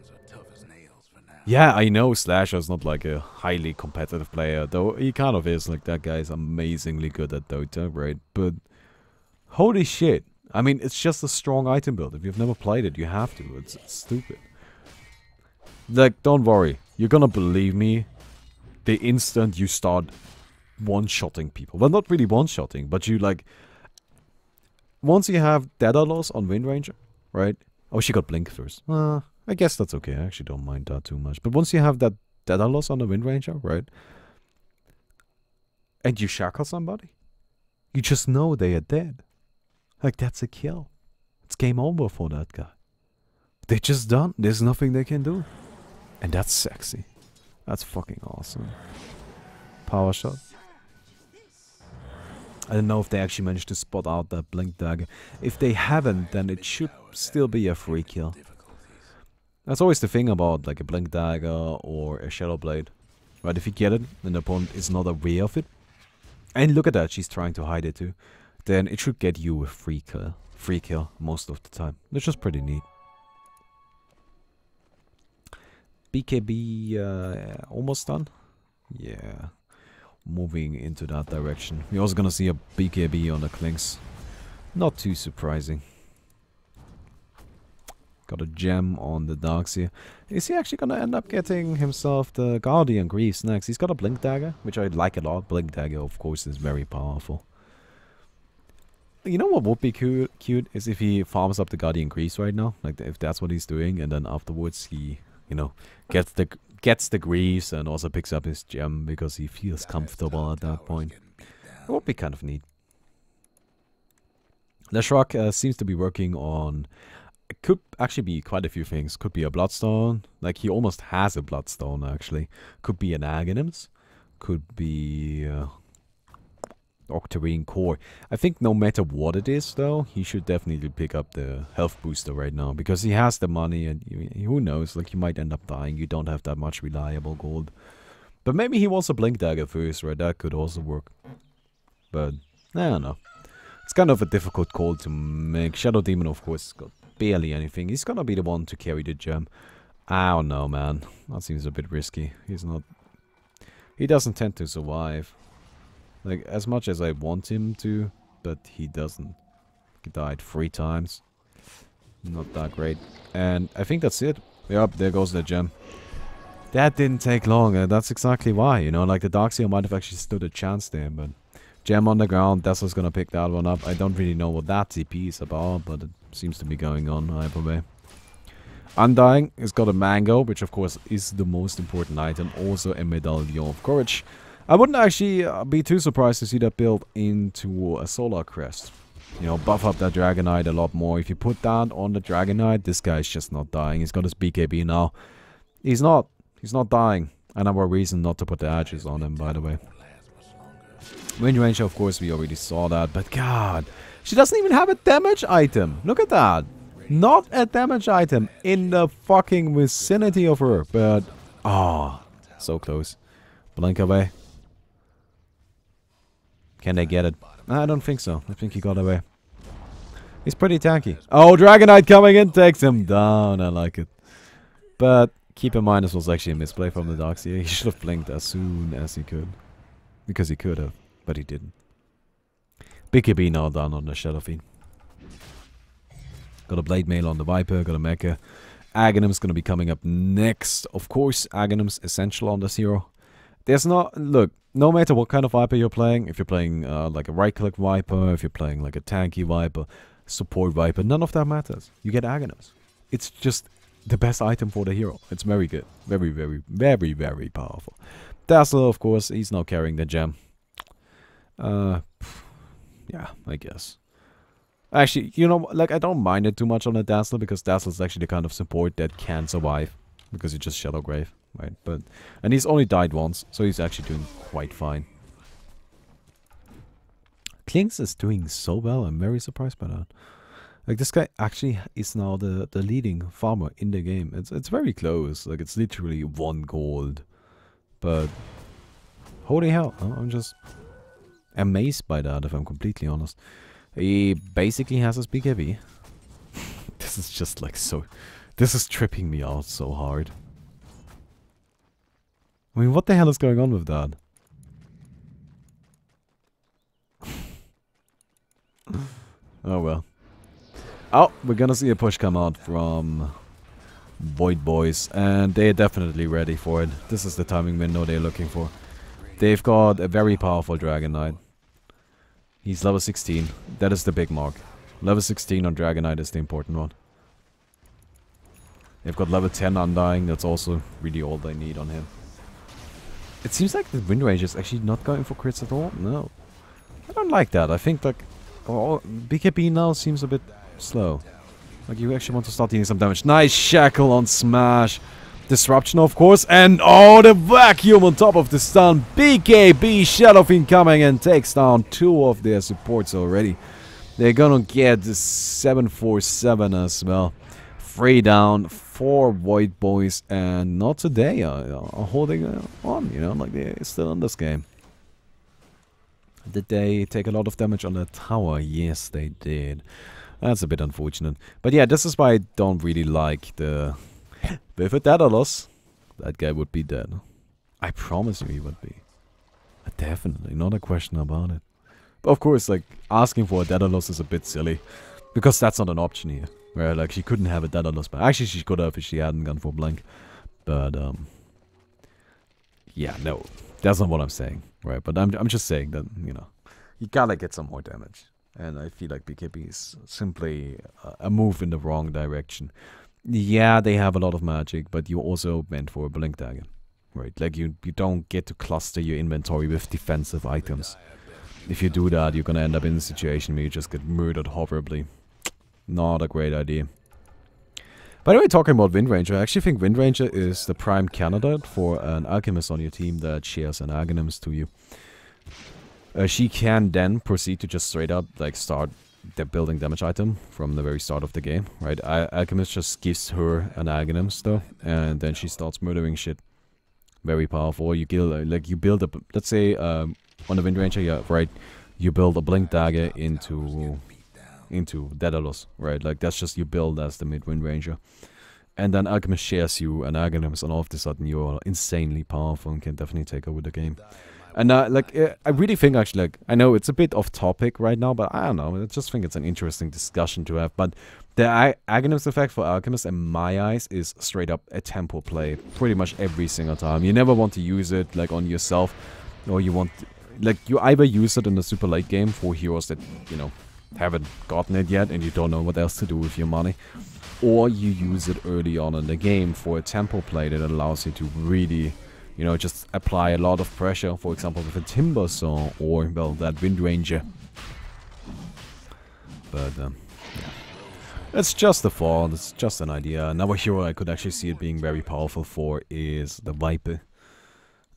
Yeah, I know Slasher's not like a highly competitive player, though he kind of is. Like, that guy's amazingly good at Dota, right? But, holy shit. I mean, it's just a strong item build. If you've never played it, you have to. It's stupid. Like, don't worry. You're gonna believe me the instant you start one-shotting people. Well, not really one-shotting, but you, like... Once you have data loss on Wind Ranger, right? Oh, she got Blink first. I guess that's okay. I actually don't mind that too much. But once you have that data loss on the Wind Ranger, right? And you shackle somebody, you just know they are dead. Like, that's a kill. It's game over for that guy. They're just done. There's nothing they can do. And that's sexy. That's fucking awesome. Power shot. I don't know if they actually managed to spot out that Blink Dagger. If they haven't, then it should still be a free kill. That's always the thing about like a Blink Dagger or a Shadow Blade. Right, if you get it, and the opponent is not aware of it. And look at that, she's trying to hide it too. Then it should get you a free kill most of the time. Which is pretty neat. BKB almost done? Yeah. Moving into that direction. We're also gonna see a BKB on the Clinks. Not too surprising. Got a gem on the Darks here. Is he actually gonna end up getting himself the Guardian Greaves next? He's got a Blink Dagger, which I like a lot. Blink Dagger, of course, is very powerful. You know what would be cute is if he farms up the Guardian Greaves right now. Like, if that's what he's doing, and then afterwards he, you know, gets the Greaves and also picks up his gem because he feels comfortable at that point. It would be kind of neat. Leshrac seems to be working on... It could actually be quite a few things. Could be a Bloodstone. Like, he almost has a Bloodstone, actually. Could be an Aghanim's. Could be... Octarine Core. I think no matter what it is, though, he should definitely pick up the health booster right now. Because he has the money, and who knows, like, you might end up dying. You don't have that much reliable gold. But maybe he wants a Blink Dagger first, right? That could also work. But, I don't know. It's kind of a difficult call to make. Shadow Demon, of course, got barely anything. He's gonna be the one to carry the gem. I don't know, man. That seems a bit risky. He's not... He doesn't tend to survive. Like, as much as I want him to, but he doesn't. He died 3 times. Not that great. And I think that's it. Yep, there goes the gem. That didn't take long, and that's exactly why, you know, like the Darkseer might have actually stood a chance there, but... Gem on the ground, Dessel's gonna pick that one up. I don't really know what that TP is about, but it seems to be going on either way. Undying has got a Mango, which of course is the most important item. Also a Medallion of Courage. I wouldn't actually be too surprised to see that built into a Solar Crest. You know, buff up that Dragonite a lot more. If you put that on the Dragonite, this guy's just not dying. He's got his BKB now. He's not dying. Another reason not to put the edges on him, by the way. Wind Ranger, of course, we already saw that. But God, she doesn't even have a damage item. Look at that. Not a damage item in the fucking vicinity of her. But, oh, so close. Blink away. Can they get it? I don't think so. I think he got away. He's pretty tanky. Oh, Dragonite coming in takes him down. I like it. But keep in mind this was actually a misplay from the Darkseer. He should have blinked as soon as he could. Because he could have, but he didn't. BKB now down on the Shadow Fiend. Got a Blade Mail on the Viper, got a Mecha. Aghanim's gonna be coming up next. Of course, Aghanim's essential on this hero. There's not... Look, no matter what kind of Viper you're playing, if you're playing like a right-click Viper, if you're playing like a tanky Viper, support Viper, none of that matters. You get Aghanim's. It's just the best item for the hero. It's very good. Very, very, very, very powerful. Dazzler, of course, he's now carrying the gem. Yeah, I guess. Actually, you know, like, I don't mind it too much on a Dazzler, because Dazzler is actually the kind of support that can survive. Because you just Shadow Grave, right? And he's only died once, so he's actually doing quite fine. Klinks is doing so well, I'm very surprised by that. Like, this guy actually is now the leading farmer in the game. It's very close, like, it's literally 1 gold. But, holy hell, I'm just amazed by that, if I'm completely honest. He basically has his BKB. This is just like so... This is tripping me out so hard. I mean, what the hell is going on with that? Oh well. Oh, we're gonna see a push come out from Void Boys, and they're definitely ready for it. This is the timing window they're looking for. They've got a very powerful Dragon Knight. He's level 16. That is the big mark. Level 16 on Dragon Knight is the important one. They've got level 10 Undying. That's also really all they need on him. It seems like the Wind Ranger is actually not going for crits at all. No. I don't like that. I think like BKB now seems a bit slow. Like you actually want to start dealing some damage. Nice shackle on Smash. Disruption, of course. And oh, the vacuum on top of the stun. BKB Shadow Fiend coming and takes down 2 of their supports already. They're gonna get the 747 as well. 3 down, 4 Void Boys, and not today are holding on, you know, like they're still in this game. Did they take a lot of damage on the tower? Yes, they did. That's a bit unfortunate. But yeah, this is why I don't really like the... With a Daedalus, that guy would be dead. I promise you he would be. Definitely, not a question about it. But of course, like, asking for a Daedalus is a bit silly. Because that's not an option here. Where, like, she couldn't have a Daedalus. But actually, she could have if she hadn't gone for Blank. But, yeah, no. That's not what I'm saying. Right, but I'm just saying that, you know, you gotta get some more damage. And I feel like BKB is simply a move in the wrong direction. Yeah, they have a lot of magic, but you also meant for a Blink Dagger. Right, like, you don't get to cluster your inventory with defensive items. If you do that, you're gonna end up in a situation where you just get murdered horribly. Not a great idea. By the way, talking about Wind Ranger, I actually think Wind Ranger is the prime candidate for an Alchemist on your team that shares an Aghanims to you. She can then proceed to just straight up like start the building damage item from the very start of the game, right? Alchemist just gives her an Aghanims though, and then she starts murdering shit. Very powerful. You kill like you build a, let's say on the Wind Ranger, yeah, right? You build a Blink Dagger into Daedalus, right? Like that's just you build as the mid-Wind Ranger. And then Alchemist shares you an Aghanims, and all of a sudden you're insanely powerful and can definitely take over the game. And like, I really think actually, like, I know it's a bit off topic right now, but I don't know, I just think it's an interesting discussion to have. But the Aghanims effect for Alchemist, in my eyes, is straight up a tempo play, pretty much every single time. You never want to use it, like, on yourself, or you want, like, you either use it in the super late game for heroes that, you know, haven't gotten it yet, and you don't know what else to do with your money. Or you use it early on in the game for a tempo play that allows you to really, you know, just apply a lot of pressure, for example, with a Timber Saw or, well, that Wind Ranger. But, yeah. It's just a thought, it's just an idea. Another hero I could actually see it being very powerful for is the Viper.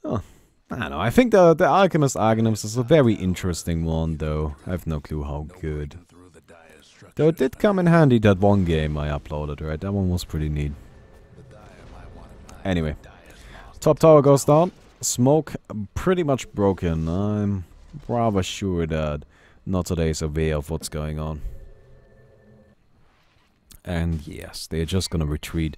Oh, I don't know, I think the Alchemist Aghanims is a very interesting one, though. I have no clue how good. Though it did come in handy that one game I uploaded, right? That one was pretty neat. Anyway. Top tower goes down. Smoke pretty much broken. I'm rather sure that not today is aware of what's going on. And yes, they're just gonna retreat.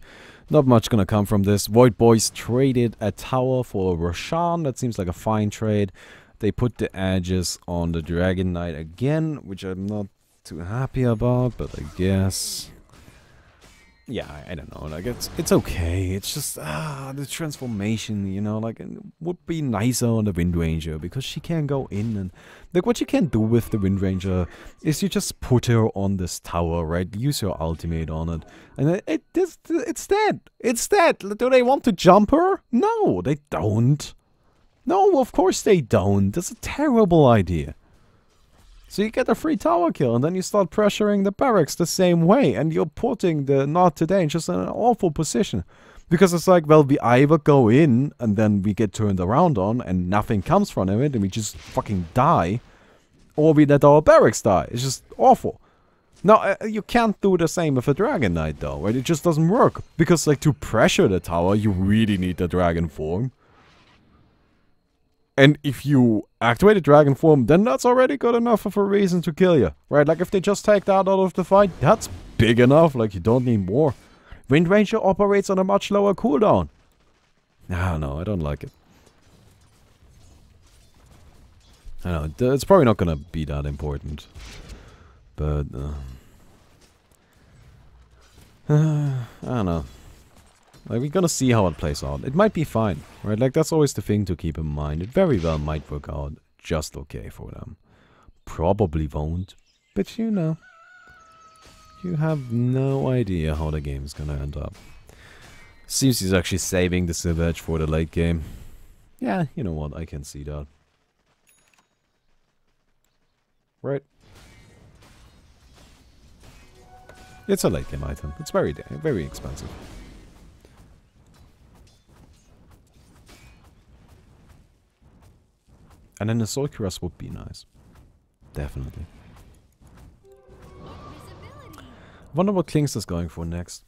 Not much gonna come from this. Void Boys traded a tower for a Roshan. That seems like a fine trade. They put the edges on the Dragon Knight again, which I'm not too happy about, but I guess. Yeah, I don't know, like, it's okay, it's just, the transformation, you know, like, it would be nicer on the Wind Ranger, because she can go in, and, like, what you can do with the Wind Ranger is you just put her on this tower, right, use your ultimate on it, and it's dead, it's dead. Do they want to jump her? No, they don't. No, of course they don't, that's a terrible idea. So you get a free tower kill, and then you start pressuring the barracks the same way, and you're putting the NoT today in just an awful position. Because it's like, well, we either go in, and then we get turned around on, and nothing comes from it, and we just fucking die, or we let our barracks die. It's just awful. Now, you can't do the same with a Dragon Knight, though, right? It just doesn't work. Because, like, to pressure the tower, you really need the Dragon form. And if you activate a Dragon form, then that's already good enough of a reason to kill you. Right, like if they just take that out of the fight, that's big enough, like you don't need more. Wind Ranger operates on a much lower cooldown. I don't know, I don't like it. I know, it's probably not gonna be that important. But, I don't know. Like, we're gonna see how it plays out. It might be fine, right? Like, that's always the thing to keep in mind. It very well might work out just okay for them. Probably won't, but you know. You have no idea how the game is gonna end up. Seems he's actually saving the Silver Edge for the late game. Yeah, you know what, I can see that. Right? It's a late game item. It's very expensive. And then the Soul Cuirass would be nice. Definitely. Wonder what Klings is going for next.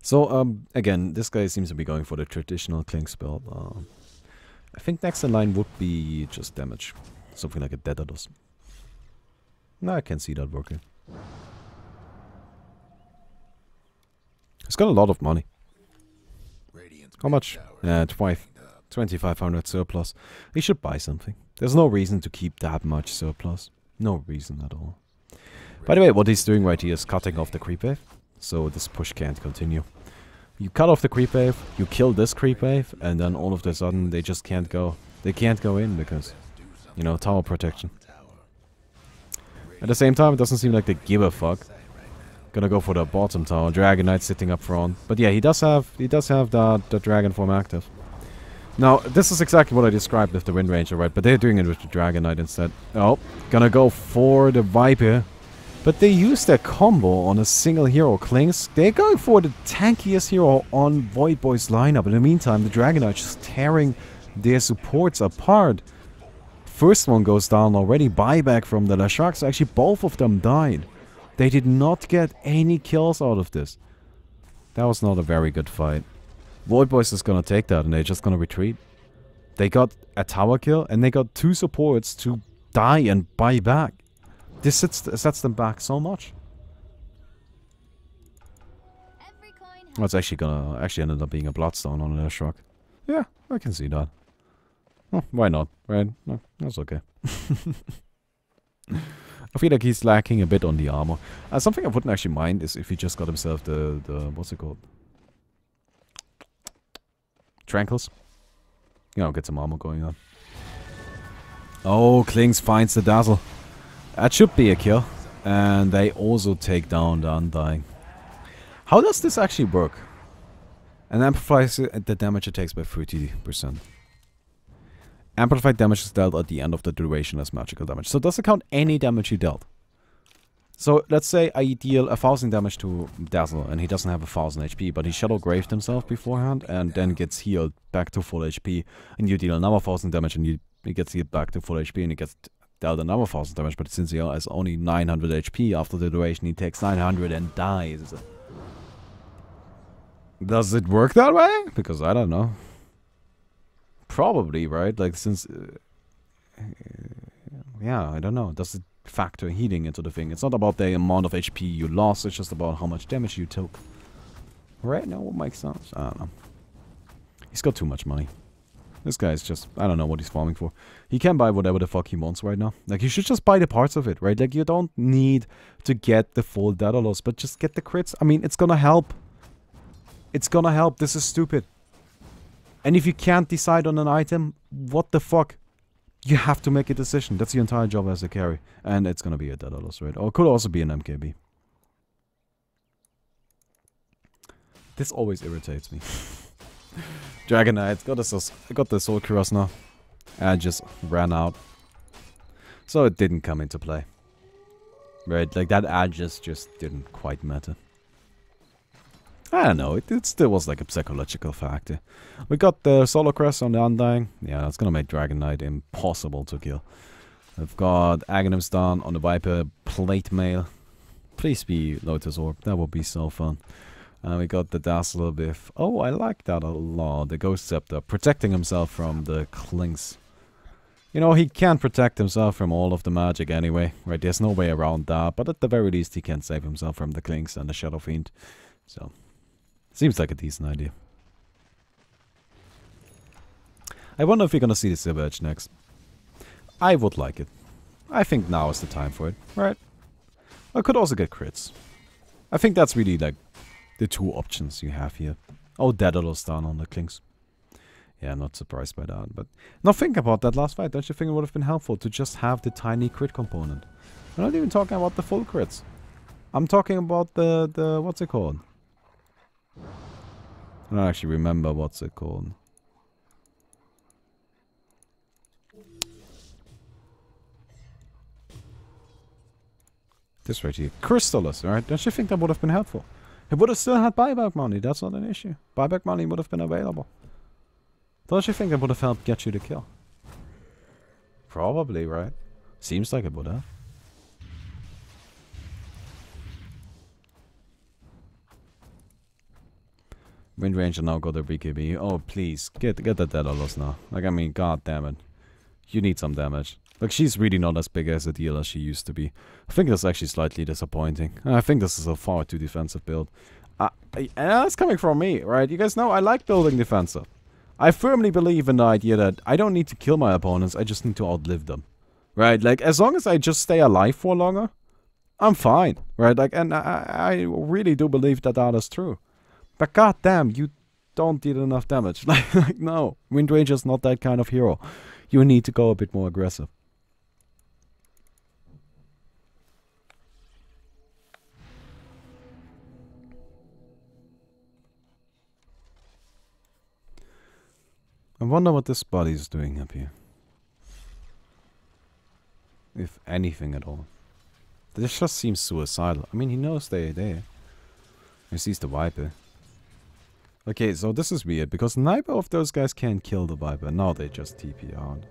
So, again, this guy seems to be going for the traditional Klings build. I think next in line would be just damage. Something like a Daedalus. No, I can see that working. He's got a lot of money. How much? 2,500 surplus. He should buy something. There's no reason to keep that much surplus. No reason at all. By the way, what he's doing right here is cutting off the creep wave. So this push can't continue. You cut off the creep wave, you kill this creep wave, and then all of a sudden they just can't go. They can't go in because, you know, tower protection. At the same time, it doesn't seem like they give a fuck. Gonna go for the bottom tower. Dragon Knight sitting up front. But yeah, he does have the dragon form active. Now, this is exactly what I described with the Wind Ranger, right? But they're doing it with the Dragon Knight instead. Oh, gonna go for the Viper. But they use their combo on a single hero, Klings. They're going for the tankiest hero on Void Boy's lineup. In the meantime, the Dragon Knight just tearing their supports apart. First one goes down already. Buyback from the Lashraks. Actually, both of them died. They did not get any kills out of this. That was not a very good fight. Void Boys is gonna take that and they're just gonna retreat. They got a tower kill and they got 2 supports to die and buy back. This sets them back so much. Oh, it's actually ended up being a Bloodstone on a Shrug. Yeah, I can see that. Oh, why not, right? No, that's okay. I feel like he's lacking a bit on the armor. Something I wouldn't actually mind is if he just got himself the what's it called? Tranquils. You know, get some armor going on. Oh, Klings finds the Dazzle. That should be a kill. And they also take down the Undying. How does this actually work? And amplifies the damage it takes by 30%. Amplified damage is dealt at the end of the duration as magical damage. So does it count any damage you dealt? So let's say I deal 1,000 damage to Dazzle and he doesn't have 1,000 HP, but he Shadow Graved himself beforehand and then gets healed back to full HP. And you deal another 1,000 damage and he gets healed back to full HP and he gets dealt another 1,000 damage. But since he has only 900 HP after the duration, he takes 900 and dies. Does it work that way? Because I don't know. Probably, right? Like, since... yeah, I don't know. Does it factor healing into the thing? It's not about the amount of HP you lost, it's just about how much damage you took. Right now, what makes sense? I don't know. He's got too much money. This guy is just, I don't know what he's farming for. He can buy whatever the fuck he wants right now. Like, you should just buy the parts of it, right? Like, you don't need to get the full data loss, but just get the crits. I mean, it's gonna help. It's gonna help. This is stupid. And if you can't decide on an item, what the fuck? You have to make a decision. That's your entire job as a carry. And it's gonna be a data loss, right? Or it could also be an MKB. This always irritates me. Dragon Knight, I got the Soul Cross now. I just ran out. So it didn't come into play. Right, like that ad just didn't quite matter. I don't know, it still was like a psychological factor. We got the Solar Crest on the Undying. Yeah, that's gonna make Dragon Knight impossible to kill. I've got Aghanim's down on the Viper, Plate Mail. Please be Lotus Orb, that would be so fun. We got the Dazzler Biff. Oh, I like that a lot. The Ghost Scepter, protecting himself from the Clinks. You know, he can't protect himself from all of the magic anyway, right? There's no way around that, but at the very least he can save himself from the Clinks and the Shadow Fiend. So, seems like a decent idea. I wonder if we're gonna see the Silver Edge next. I would like it. I think now is the time for it, right? I could also get crits. I think that's really like the two options you have here. Oh, Daedalus down on the Clinks. Yeah, not surprised by that. But now think about that last fight. Don't you think it would have been helpful to just have the tiny crit component? I'm not even talking about the full crits. I'm talking about the what's it called? I don't actually remember what's it called. This right here. Crystallis, right? Don't you think that would have been helpful? It would have still had buyback money, that's not an issue. Buyback money would have been available. Don't you think it would have helped get you the kill? Probably, right? Seems like it would have. Wind Ranger now got a BKB. Oh, please, get the Daedalus now. Like, I mean, god damn it. You need some damage. Like, she's really not as big as a deal as she used to be. I think that's actually slightly disappointing. I think this is a far too defensive build. And that's coming from me, right? You guys know I like building defensive. I firmly believe in the idea that I don't need to kill my opponents, I just need to outlive them. Right? Like, as long as I just stay alive for longer, I'm fine. Right? Like, and I really do believe that that is true. But goddamn, you don't deal enough damage. Like, no. Wind Ranger's not that kind of hero. You need to go a bit more aggressive. I wonder what this body is doing up here. If anything at all. This just seems suicidal. I mean, he knows they're there. He sees the Viper. Okay, so this is weird, because neither of those guys can kill the Viper. Now they just TP out.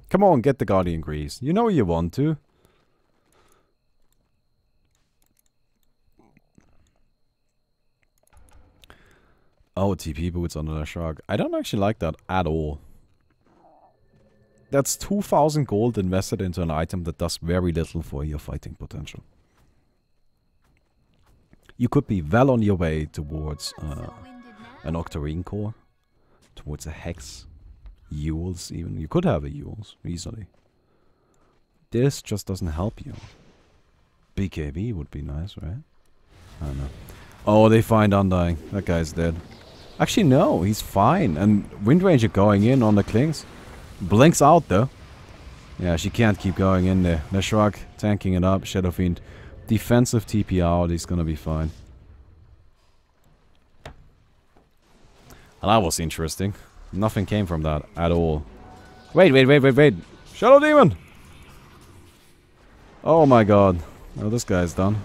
Come on, get the Guardian Grease. You know you want to. Oh, TP boots under the shark. I don't actually like that at all. That's 2,000 gold invested into an item that does very little for your fighting potential. You could be well on your way towards an Octarine core, towards a Hex, Yules even. You could have a Yules, easily. This just doesn't help you. BKB would be nice, right? I don't know. Oh, they find Undying. That guy's dead. Actually, no, he's fine. And Wind Ranger going in on the Clinks. Blinks out, though. Yeah, she can't keep going in there. Neshrak tanking it up. Shadow Fiend. Defensive TP out. He's gonna be fine. And that was interesting. Nothing came from that at all. Wait. Shadow Demon! Oh my god. Oh, this guy's done.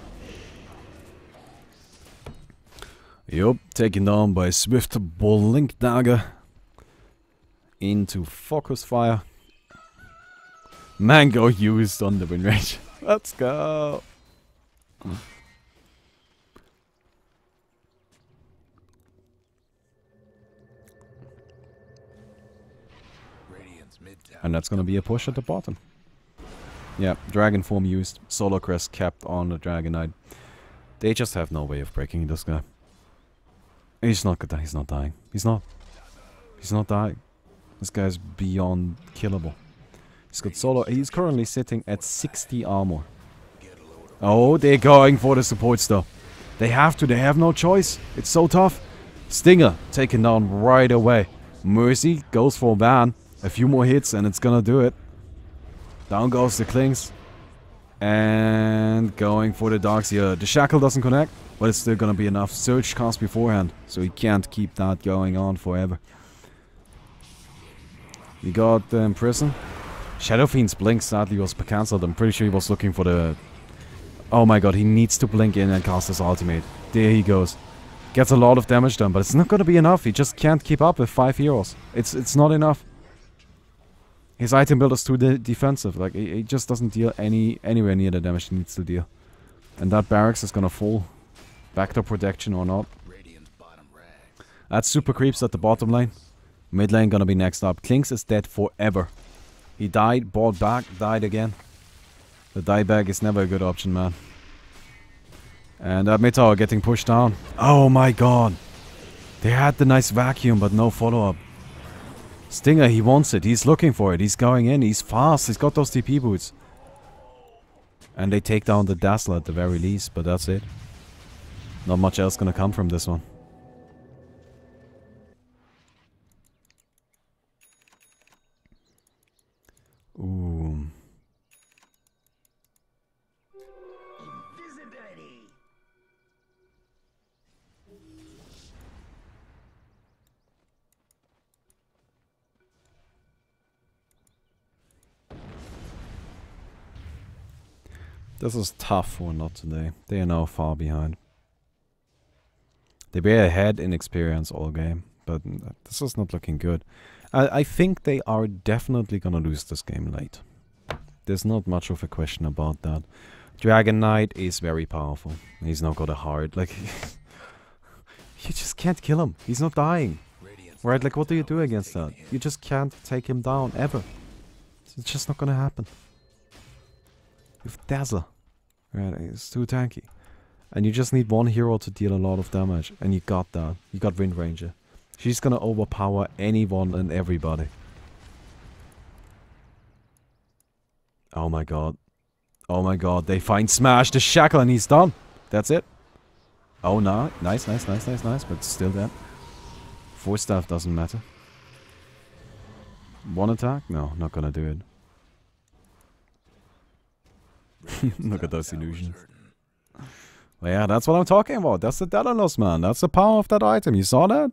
Yup, taken down by Swift Blink Dagger. Into Focus Fire. Mango used on the Wind Range. Let's go! And that's gonna be a push at the bottom. Yeah, Dragon Form used. Solar Crest kept on the Dragon Knight. They just have no way of breaking this guy. He's not gonna die. He's not dying. He's not. He's not dying. This guy's beyond killable. He's got solo. He's currently sitting at 60 armor. Oh, they're going for the support stuff. They have to. They have no choice. It's so tough. Stinger taken down right away. Mercy goes for Van. A few more hits and it's gonna do it. Down goes the Klings. And going for the Darks here. The Shackle doesn't connect, but it's still gonna be enough. Surge cast beforehand, so he can't keep that going on forever. We got the Imprison. Shadow Fiend's blink sadly was cancelled. I'm pretty sure he was looking for the... Oh my god, he needs to blink in and cast his ultimate. There he goes. Gets a lot of damage done, but it's not gonna be enough. He just can't keep up with 5 heroes. It's not enough. His item build is too defensive. Like, he just doesn't deal anywhere near the damage he needs to deal. And that barracks is gonna fall. Backdoor protection or not. That's super creeps at the bottom lane. Mid lane gonna be next up. Klings is dead forever. He died, bought back, died again. The dieback is never a good option, man. And that mid tower getting pushed down. Oh my god. They had the nice vacuum, but no follow-up. Stinger, he wants it. He's looking for it. He's going in. He's fast. He's got those TP boots. And they take down the Dazzler at the very least, but that's it. Not much else gonna come from this one. Ooh. This is tough for NoT today. They are now far behind. They were ahead in experience all game, but this is not looking good. I think they are definitely gonna lose this game late. There's not much of a question about that. Dragon Knight is very powerful. He's not got a heart. Like, you just can't kill him. He's not dying. Right, like what do you do against that? You just can't take him down, ever. It's just not gonna happen. With Dazzler. Right, it's too tanky. And you just need one hero to deal a lot of damage. And you got that. You got Wind Ranger. She's gonna overpower anyone and everybody. Oh my god. Oh my god, they find Smash the Shackle and he's done. That's it. Oh no, nice, but still dead. 4 staff doesn't matter. 1 attack? No, not gonna do it. Look at those illusions. Well, yeah, that's what I'm talking about. That's the Daedalus, man. That's the power of that item. You saw that?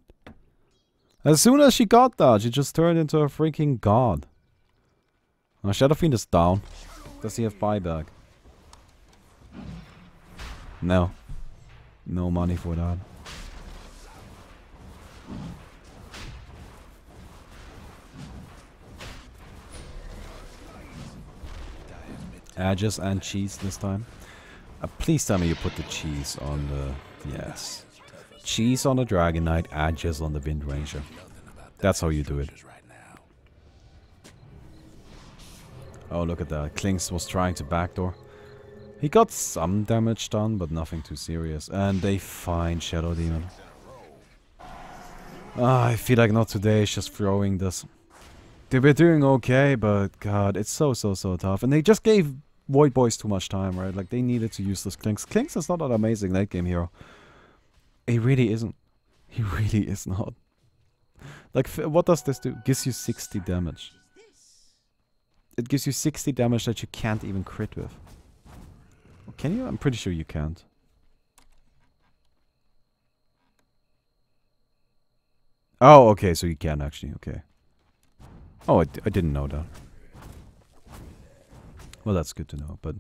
As soon as she got that, she just turned into a freaking god. Now, Shadow Fiend is down. Does he have buyback? No. No money for that. Edges and cheese this time. Please tell me you put the cheese on the... Yes. Cheese on the Dragon Knight, edges on the Wind Ranger. That's how you do it. Oh, look at that. Klings was trying to backdoor. He got some damage done, but nothing too serious. And they find Shadow Demon. I feel like not today, it's just throwing this. They were doing okay, but god, it's so tough. And they just gave Void Boys too much time, right? Like, they needed to use this Klings. Klings is not an amazing late game hero. He really isn't. He really is not. Like, what does this do? Gives you 60 damage. It gives you 60 damage that you can't even crit with. Can you? I'm pretty sure you can't. Oh, okay, so you can actually, okay. Oh, I didn't know that. Well, that's good to know, but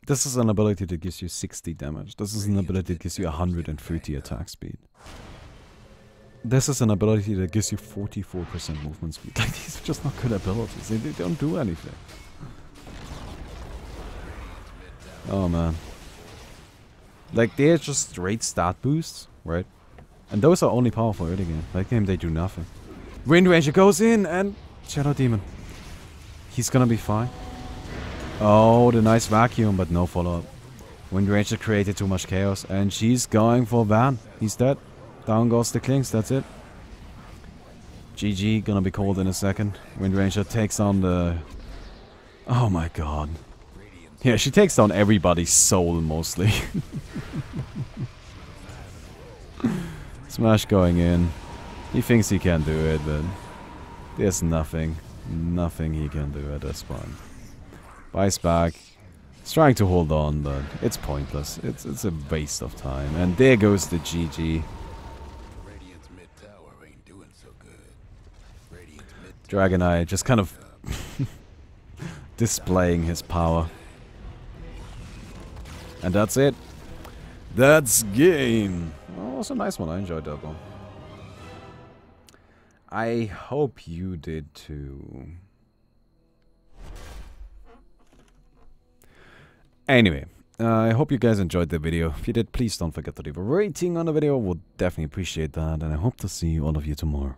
this is an ability that gives you 60 damage. This is an ability that gives you 130 attack speed. This is an ability that gives you 44% movement speed. Like, these are just not good abilities. They don't do anything. Oh, man. Like, they're just straight stat boosts, right? And those are only powerful early game. Late game, they do nothing. Wind Ranger goes in and... Shadow Demon. He's gonna be fine. Oh, the nice vacuum, but no follow-up. Wind Ranger created too much chaos, and she's going for Van. He's dead. Down goes the Klings, that's it. GG, gonna be called in a second. Windranger takes on the... Oh my god. Yeah, she takes down everybody's soul, mostly. Smash going in. He thinks he can do it, but... There's nothing he can do at this point. Buys back. He's trying to hold on, but it's pointless. It's a waste of time. And there goes the GG. Dragonite just kind of displaying his power. And that's it. That's game. Oh, it was a nice one. I enjoyed that one. I hope you did too. Anyway, I hope you guys enjoyed the video. If you did, please don't forget to leave a rating on the video. Would definitely appreciate that. And I hope to see all of you tomorrow.